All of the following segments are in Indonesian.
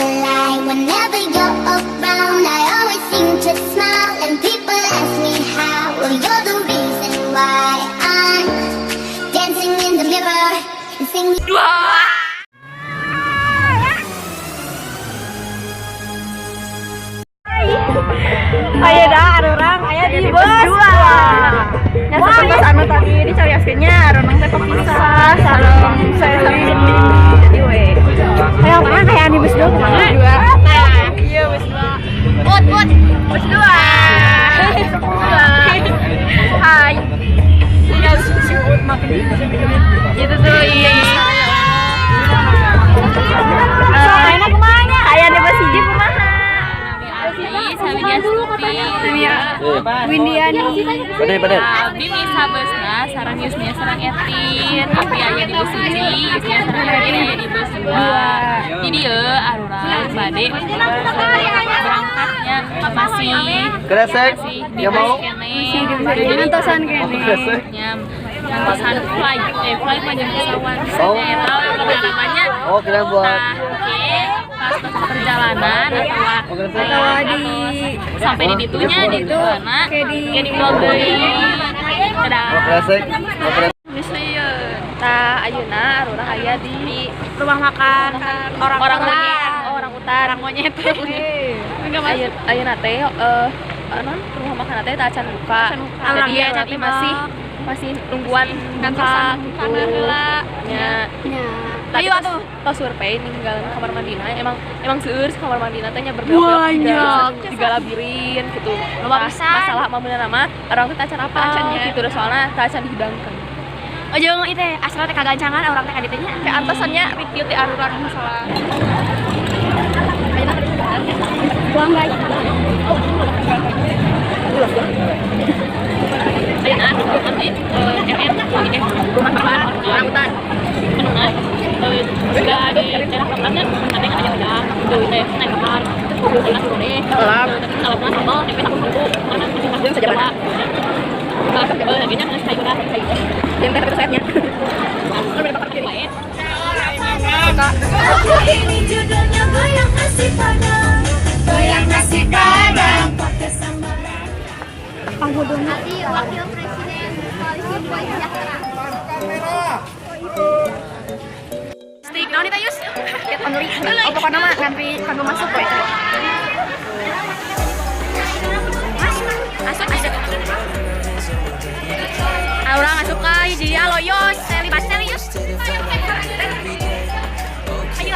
a lie. Whenever you're around, I always seem to smile. And people ask me how. Well, you're the reason why I'm dancing in the mirror and singing. Aya dah arurang aya di bus 2. Nya sapertos anu tadi dicarioskeunnya arurang teh pepisah sareng saya sareng jadi we. Hayang mana kayak di bus 2 kumaha? Nah, iya bus 2. Bus 2. Hai. Tinggal sebut makin gitu tuh iya. Enak kumaha nya? Aya di bus 1 kumaha? Windiani Abi bisa busna sarang Yusnya sarang Etin tapi aya di bus 1 Yusnya sarang Etin aya di bus 2 jadi arurang bade berangkatnya masih Kresek ya mau ngantosan kene ngantosan flight mah jeung pesawat eta namanya kira buat pas perjalanan atau di sampai di ditunya di mana kayak di blog deui Kresek tah ayeuna arurang aya di rumah makan orang utan monyet ayeuna teh rumah makan teh teh acan buka jadi nanti masih nungguan buka heula nya ayo atuh tos survei ninggalin kamar mandina emang seueur kamar mandina teh nya berbelok tiga labirin gitu masalah mah bener mah orang teh acan apa gitu soalnya teh acan dihidangkeun oh jeung ieu teh asal teh kagancangan orang teh ka ditu nya kayak antosannya review ti arurang masalah buang guys ayeuna nanti rumah makan orang hutan sudah di daerah kampungnya nanti ada udang tuh teh naik kapal terus jalan turun deh kalau pernah sambal tempe tahu bumbu mana masih saja pada lagi nya kayu dah tempe terus sayapnya udah pakai baik Ini judulnya goyang nasi padang pakai sambal. panggudungna Wakil Presiden Koalisi Buat Sejahtera. stick naon eta Yus get on reach pokona mah ngantri kanggo masuk we masuk orang masuk ka hiji halo Yus seli pastel Yus ayo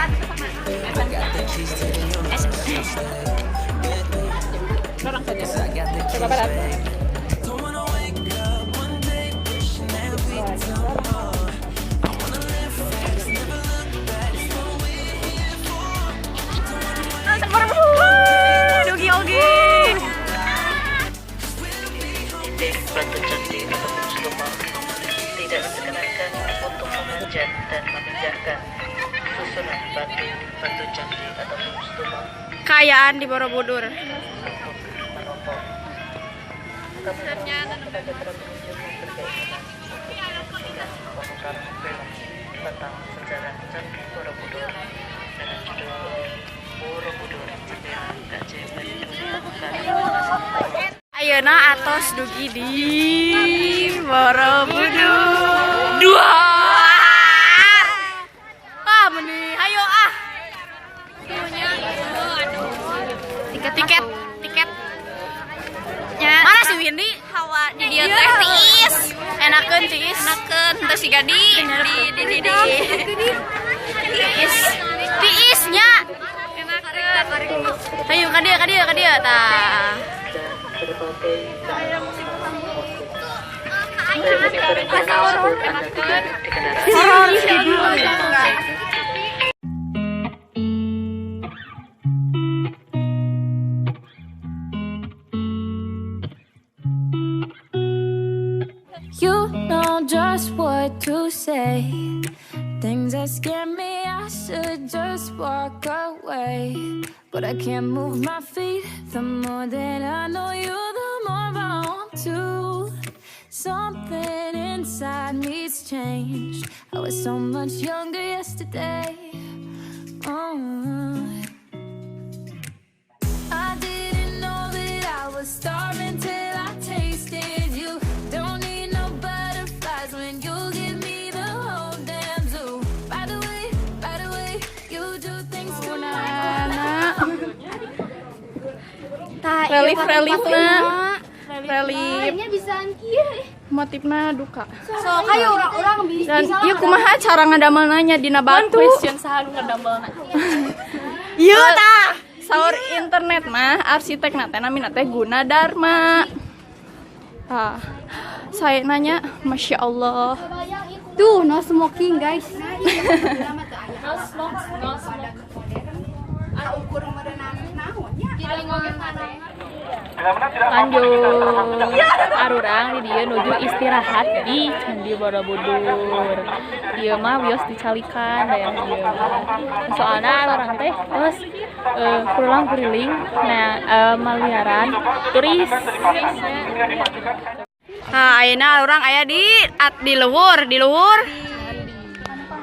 orang saja coba berat Batu candi atau muslimah tidak diperkenankan untuk memanjat dan memindahkan susunan batu candi atau muslimah kayaan di Borobudur untuk merokok. Kemudian kepada para pengunjung yang berkeinginan untuk menyaksikan pemutaran film tentang sejarah Candi Borobudur dengan judul Borobudur Jendela Keajaiban Dunia karya masing-masing. ayeuna atos dugi di Borobudur 2 meni ayo tiket ya mana si Windy hawa di dia teh tiis enakeun terus siga di tiisnya ayo ka dia tah You know just what to say. Things that scare me, I should just walk away. But I can't move my feet. The more that I know you, the more I want to. Something inside me's changed. I was so much younger yesterday. Oh, relief-reliefna. Relief. Motifna duka. So kayak orang-orang Dan ieu kumaha cara ngadamelna dina batu? Question saha nu ngadamelna. Ieu tah. Saur internet mah arsitekna teh namina teh Gunadarma. Saya nanya, Masya Allah. tuh no smoking guys. Lanjut. Arurang di dia nuju istirahat di Candi Borobudur. Dia mah wios dicalikan daya dia. Soalnya orang teh terus pulang kuriling maliaran turis. Nah, ayeuna urang aya di luhur.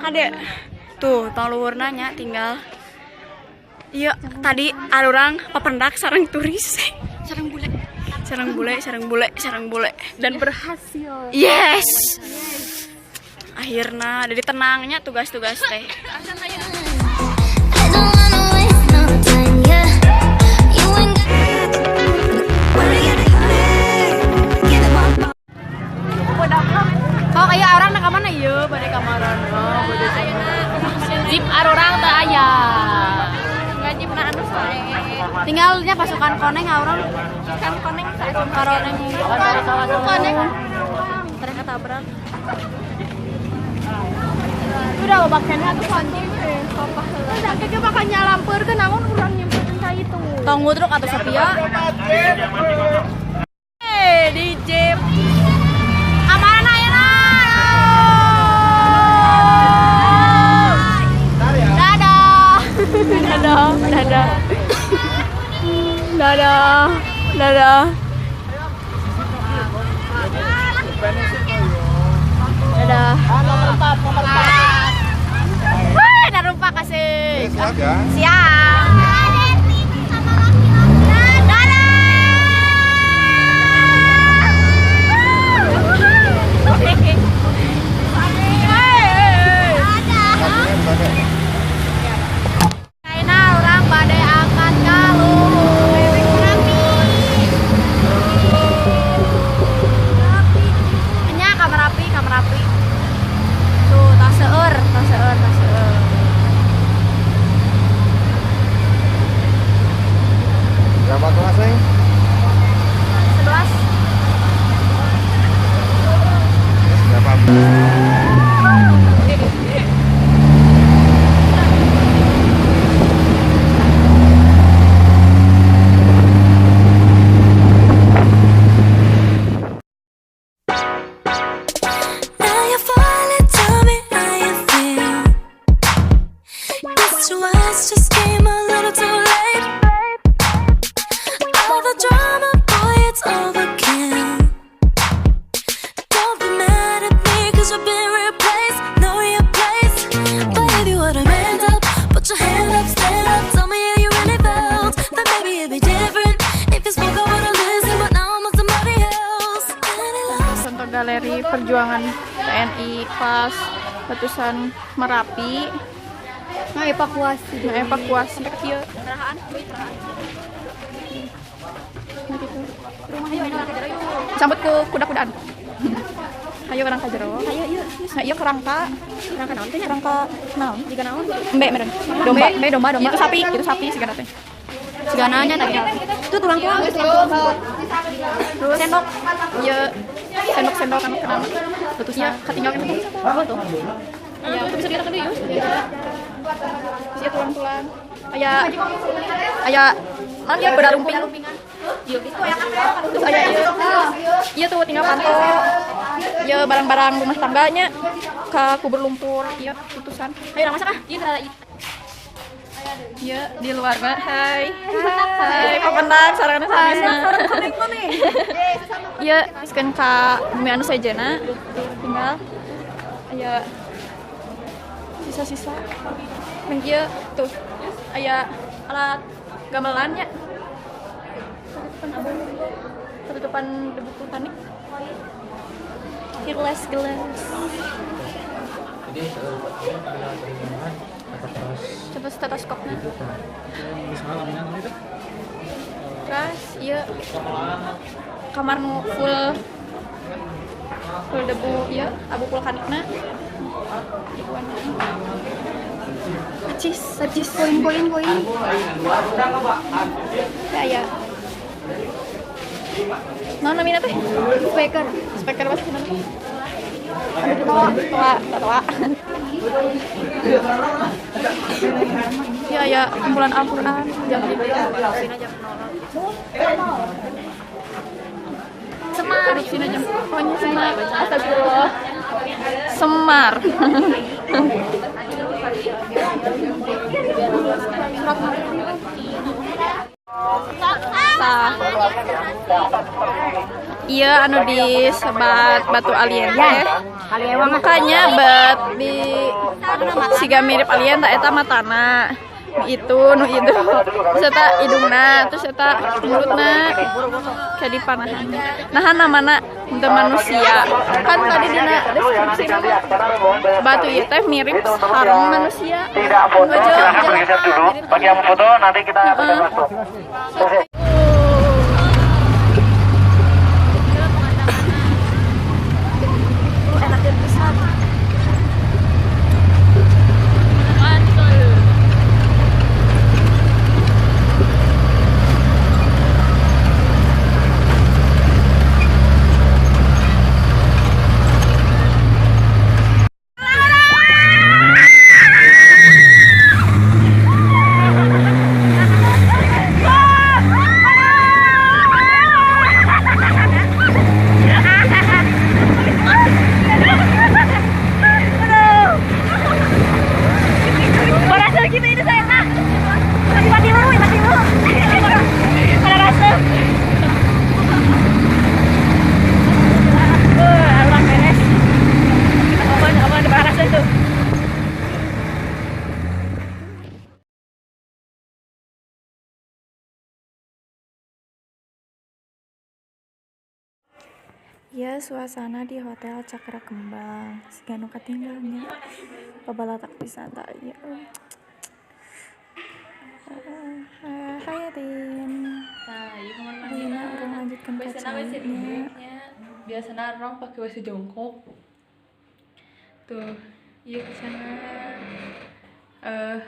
Kade. Tuh, tong luhurna nya tinggal. Iya, tadi arurang papendak sareng turis. Sareng bule Dan berhasil. Yes. Akhirnya jadi tenangnya tugas-tugas teh. I don't wanna waste no time, yeah. You ain't Oh, kayak orang nak mana ieu bade kamaran. Oh, bade Jeep arurang teu aya. ngajibna anu sore. Tinggalnya pasukan koneng orang. Kan koneng saesun karoneng. Koneng. Terus ketabrak. Udah lo bakal tuh anjing papa heula. Da keke bakal nyalampeureun namun urang nyempeun ka itu. Tong ngudruk atau Sepia. Di Jeep. Kamaran ayeuna. Dadah. Wih, narumpa kasih. Siap. Kaina orang badai angkat kalung. Nya kamar api. Tuh, tas seur. Berapa kelas, Neng? 11. Berapa? Now you finally tell me how you feel. Guess 2 hours just came a little too late. All the drama, boy, it's overkill. Don't be mad at me 'cause you've been replaced. Know your place, but if you would've manned up, put your hand up, stand up, tell me how you really felt. Then maybe it'd be different. If you spoke, I would've listened, but now I'm with somebody else. And it lost. Contoh galeri perjuangan TNI pas letusan Merapi. Evakuasi kieu. Sambut ke kuda-kudaan. Ayo orang ka jero. Nah, ieu kerangka. Kerangka naon teh? Kerangka naon? Jiga naon? Embe meureun. Domba. Itu sapi sigana teh. Sigana nya tadi. Itu tulang-tulang. Terus sendok. Ieu sendok anu kenapa? Letusnya ketinggal kan tuh. Apa tuh? Iya, itu bisa dilihat tadi yuk. Isi tulang-tulang. Aya nanti beda lumpingan. Iya, terus aya iya tuh tinggal pantau. Iya barang-barang rumah tangganya ke kubur lumpur. Iya, putusan. Ayo masak ah. Iya, di luar mah. Hai, papendak sarana sabisna. Iya, iskeun ka bumi anu sajana. Tinggal aya sisa-sisa. Dan ieu tuh aya alat gamelannya. Penutupan debu vulkanik. Gelas. Coba stetoskopnya. Terus iya kamar nu full debu iya abu vulkanikna Sacis poin ya mana mina teh speaker bahasa Sunda tawa ya kumpulan Al-Quran jam Semar sini jam pokoknya Semar astagfirullah Semar iya anu di sebat batu alien teh makanya bat di siga mirip alien tak eta matana itu nu itu terus eta hidungna terus eta mulutna kayak dipanahan nah namana untuk manusia kan tadi dina deskripsi batu itu teh mirip sarang manusia Tidak foto, silahkan bergeser dulu. Bagi yang foto nanti kita masuk. Ya suasana di Hotel Cakra Kembang siganu katinggalnya pabalatak pisan tah ieu hayatin Nah, ieu kemana ayeuna urang lanjutkeun ka cai biasana orang pakai WC jongkok tuh iya kesana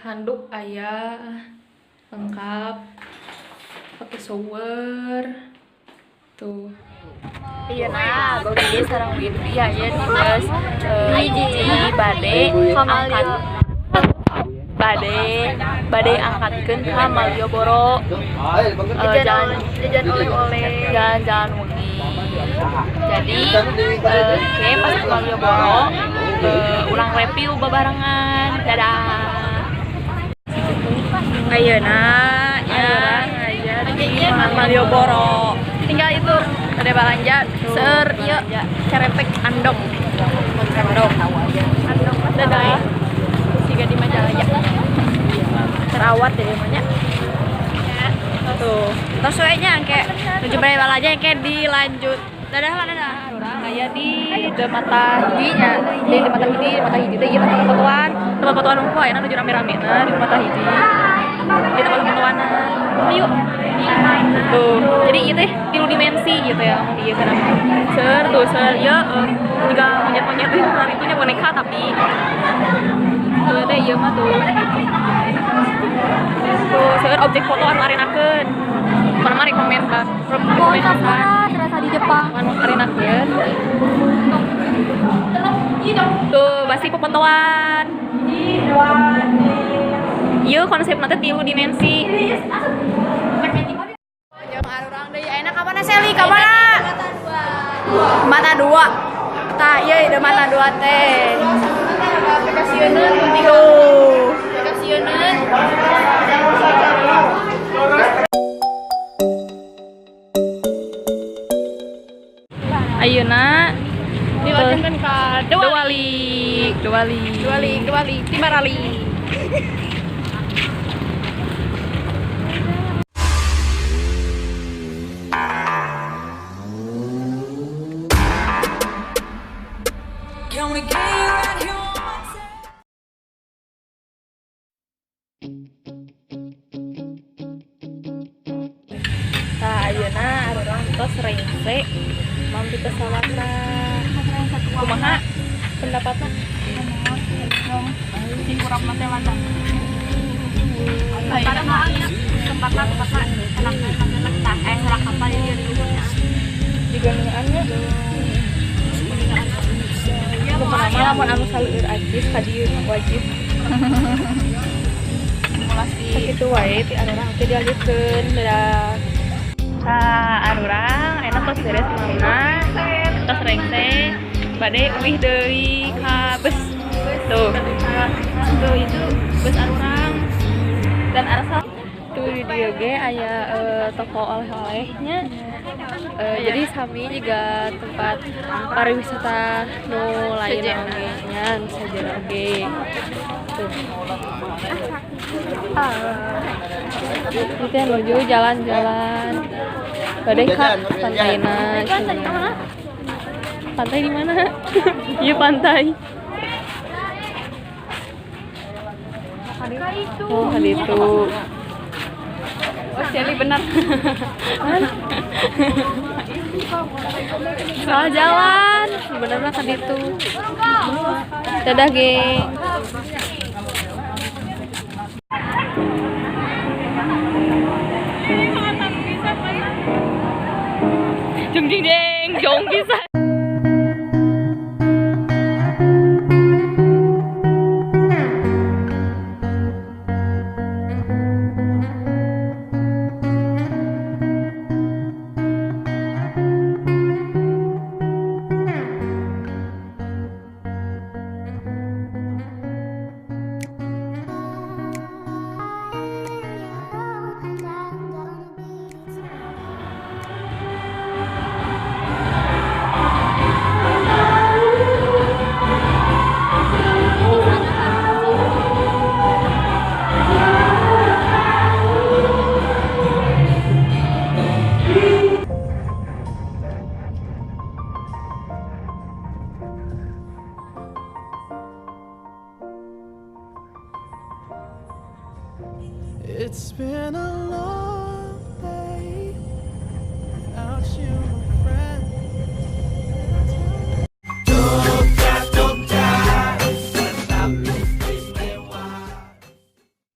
handuk ayah lengkap pakai shower tuh iya nah gue dia sarang gitu ya ya terus hiji bade angkatkeun ka Malioboro jajan oleh-oleh jalan wengi jadi oke pas ke Malioboro urang review babarengan dadah ayeuna ya di Malioboro tinggal itu ada belanja ser ieu cerepek andong dadah siga di Majalaya terawat deh namanya tuh tos we nya engke nuju bae balanja engke dilanjut dadah urang aya di mata hidinya di mata hidi teh ieu tempat fotoan unggul aya nuju rame-ramena di mata hidi di tempat fotoan yuk tuh jadi itu tilu dimensi gitu ya iya kan ser ya juga monyet itunya boneka tapi teh iya mah tuh ser objek foto anu arenakeun mana mari komen kan terasa di Jepang anu arenakeun tuh basi pepotoan iya konsep nanti tilu dimensi arurang deui ayeuna ka mana Seli ka mana mata dua tah ieu ide mata dua teh aplikasieun tuh aplikasieun ayeuna dilanjutkeun ka Dewali Timarali Nah, ayo tos rengse mampir ke sawahna kumaha pendapatna si kurang mah teh mana tempatna serak apa dia juga ngeannya kumaha lamun anu saleur ajis ka dieu wajib sakitu wae ti arurang teh dialihkeun berak arurang enak tos beres mana tos rengse bade uih deui ka bus tuh itu bus arurang dan arasal tuh di dieu ge aya toko oleh-olehnya jadi sami juga tempat pariwisata nu lain oge nyan sajeuna oge tuh kita menuju jalan-jalan bade ka pantaina pantai di mana iya pantai oh itu oh Shelly benar salah jalan bener-bener kan itu dadah geng jeng jeng jeng jong bisa It's been a long day without you.